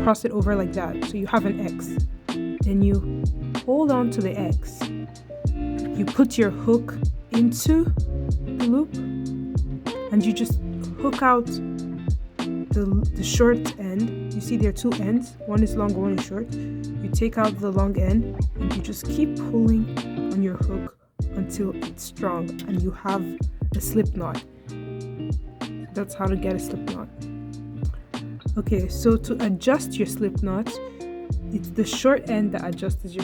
Cross it over like that, so you have an X. Then you hold on to the X. You put your hook into the loop and you just hook out the short end. You see there are two ends, one is long, one is short. You take out the long end and you just keep pulling on your hook until it's strong and you have a slip knot. That's how to get a slip knot. Okay, so to adjust your slip knot, it's the short end that adjusts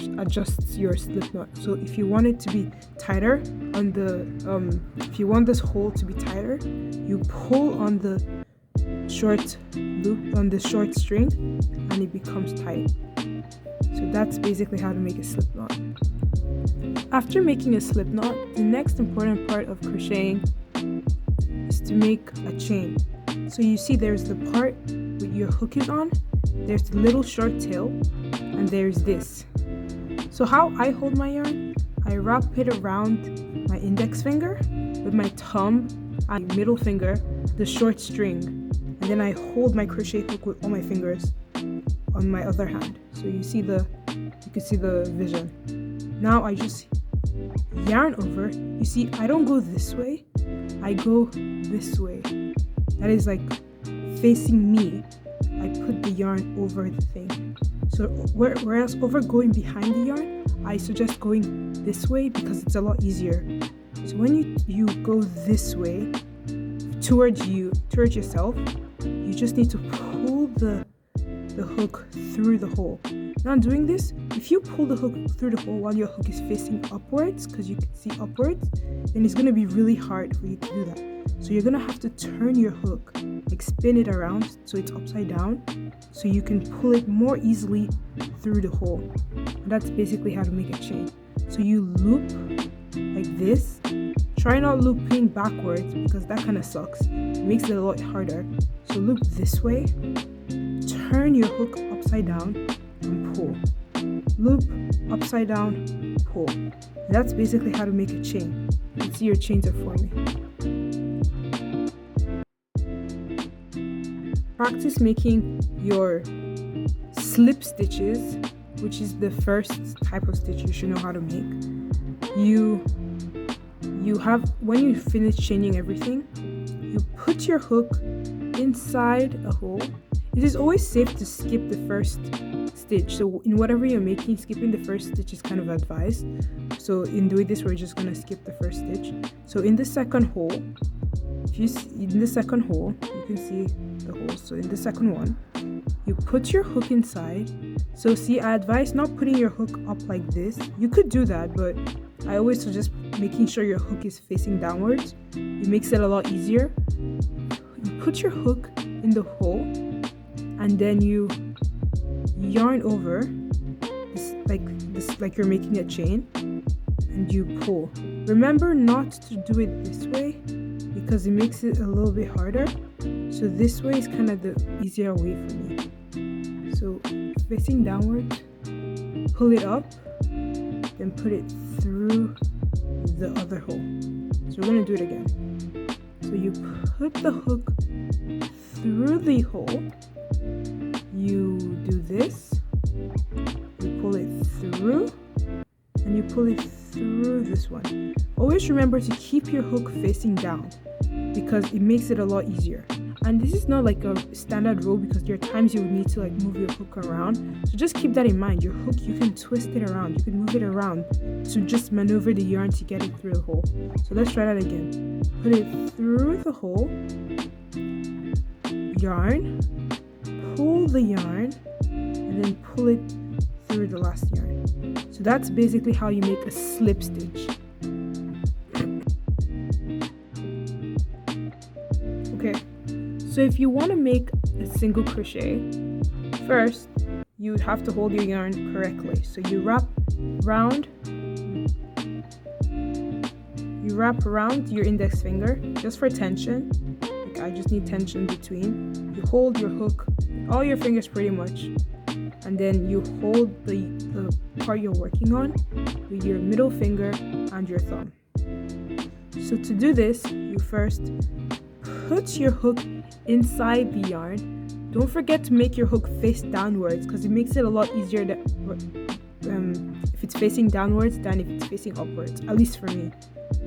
your slip knot. So if you want it to be tighter on the if you want this hole to be tighter, you pull on the short loop on the short string and it becomes tight. So that's basically how to make a slip knot. After making a slip knot, the next important part of crocheting is to make a chain. So you see there's the part with your hook is on, there's the little short tail, and there's this. So how I hold my yarn, I wrap it around my index finger with my thumb and middle finger, the short string, and then I hold my crochet hook with all my fingers on my other hand. So you can see the vision. Now I just yarn over. You see, I don't go this way, I go this way. That is like facing me. I put the yarn over the thing. So whereas over going behind the yarn, I suggest going this way because it's a lot easier. So when you go this way towards yourself, you just need to pull the hook through the hole. Now doing this, if you pull the hook through the hole while your hook is facing upwards, because you can see upwards, then it's going to be really hard for you to do that. So you're going to have to turn your hook, like spin it around so it's upside down, so you can pull it more easily through the hole. And that's basically how to make a chain. So you loop like this. Try not looping backwards because that kind of sucks. It makes it a lot harder. So loop this way, turn your hook upside down and pull. Loop, upside down, pull. And that's basically how to make a chain. You can see your chains are forming. Practice making your slip stitches, which is the first type of stitch you should know how to make. When you finish chaining everything, you put your hook inside a hole. It is always safe to skip the first stitch. So in whatever you're making, skipping the first stitch is kind of advised. So in doing this, we're just going to skip the first stitch. So in the second hole, you can see the holes. So in the second one, you put your hook inside. So see, I advise not putting your hook up like this. You could do that, but I always suggest making sure your hook is facing downwards. It makes it a lot easier. You put your hook in the hole and then you yarn over like you're making a chain, and you pull. Remember not to do it this way because it makes it a little bit harder. So this way is kind of the easier way for me. So facing downwards, pull it up, then put it through the other hole. So we're going to do it again. So you put the hook through the hole, you do this, you pull it through, and you pull it through this one. Always remember to keep your hook facing down because it makes it a lot easier. And this is not like a standard rule because there are times you would need to like move your hook around. So just keep that in mind. Your hook, you can twist it around, you can move it around to just maneuver the yarn to get it through the hole. So let's try that again. Put it through the hole, yarn, pull the yarn, and then pull it through the last yarn. So that's basically how you make a slip stitch. Okay, so if you want to make a single crochet, first you would have to hold your yarn correctly. So you wrap around your index finger just for tension. Like I just need tension between. You hold your hook, all your fingers pretty much, and then you hold the part you're working on with your middle finger and your thumb. So to do this, you first put your hook inside the yarn. Don't forget to make your hook face downwards, because it makes it a lot easier if it's facing downwards than if it's facing upwards, at least for me.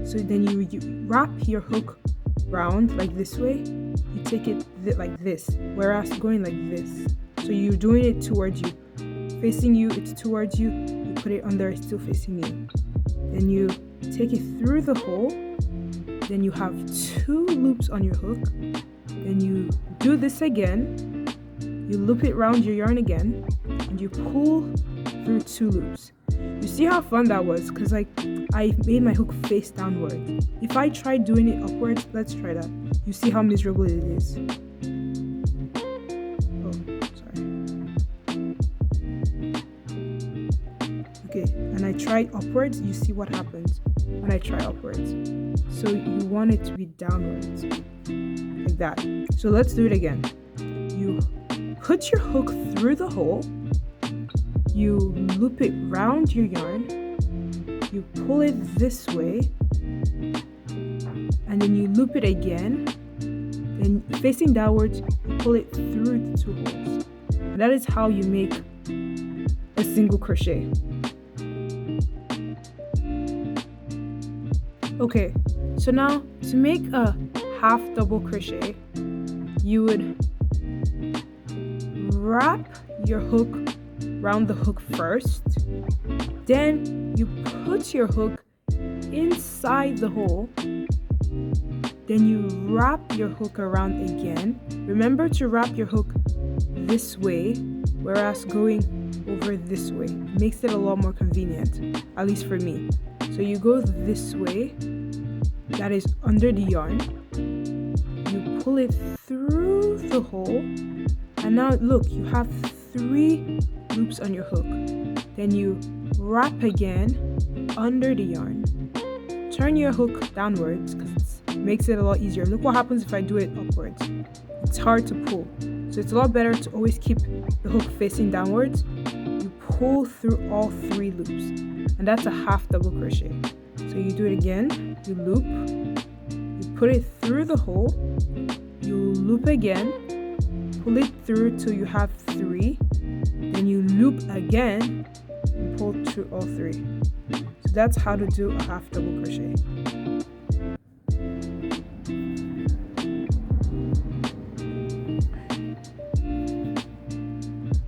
So then you wrap your hook round like this way. You take it like this, whereas going like this. So you're doing it towards you, facing you, it's towards you. You put it under, it's still facing you. Then you take it through the hole. Then you have 2 loops on your hook. Then you do this again. You loop it around your yarn again, and you pull through 2 loops. You see how fun that was? Because like I made my hook face downward. If I try doing it upwards, let's try that. You see how miserable it is. Oh, sorry. Okay, and I tried upwards. You see what happens when I try upwards. So you want it to be downwards, like that. So let's do it again. You put your hook through the hole. You loop it round your yarn. You pull it this way, and then you loop it again. Then facing downwards, you pull it through the 2 holes. And that is how you make a single crochet. Okay, so now to make a half double crochet, you would wrap your hook around the hook first, then you put your hook inside the hole, then you wrap your hook around again. Remember to wrap your hook this way, whereas going over this way makes it a lot more convenient, at least for me. So you go this way, that is under the yarn, you pull it through the hole, and now look, you have 3 loops on your hook. Then you wrap again under the yarn. Turn your hook downwards because it makes it a lot easier. Look what happens if I do it upwards. It's hard to pull. So it's a lot better to always keep the hook facing downwards. You pull through all 3 loops. And that's a half double crochet. So you do it again. You loop. You put it through the hole. You loop again. Pull it through till you have 3. Then you loop again and pull through all 3. So that's how to do a half double crochet.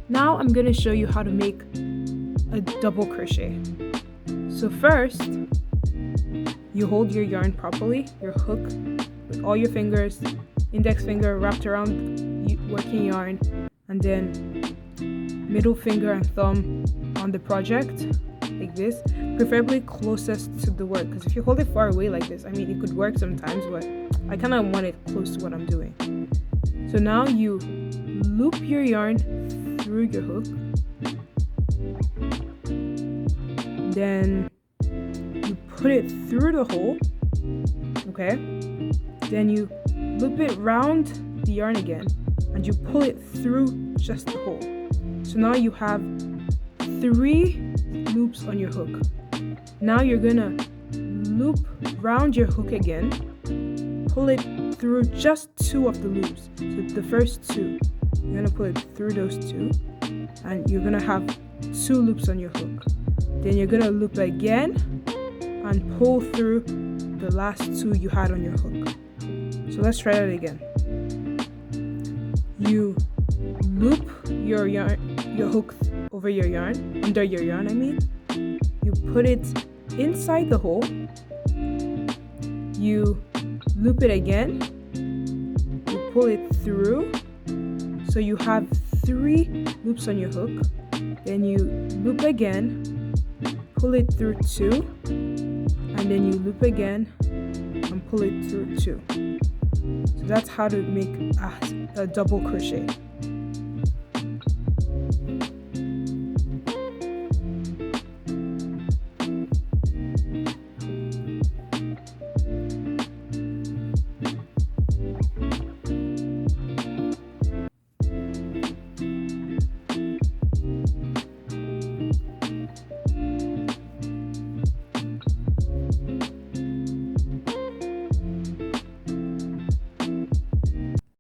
Now I'm going to show you how to make a double crochet. So first, you hold your yarn properly, your hook with all your fingers, index finger wrapped around working yarn, and then middle finger and thumb on the project like this, preferably closest to the work, because if you hold it far away like this, I mean it could work sometimes, but I kind of want it close to what I'm doing. So now you loop your yarn through your hook, then you put it through the hole, okay, then you loop it round the yarn again and you pull it through just the hole. So now you have 3 loops on your hook. Now you're gonna loop round your hook again, pull it through just 2 of the loops. So the first 2, you're gonna pull it through those 2, and you're gonna have 2 loops on your hook. Then you're gonna loop again and pull through the last 2 you had on your hook. So let's try that again. You loop your hook over your yarn, under your yarn I mean. You put it inside the hole. You loop it again. You pull it through. So you have 3 loops on your hook. then you loop again, pull it through 2, and then you loop again and pull it through 2. So that's how to make a double crochet.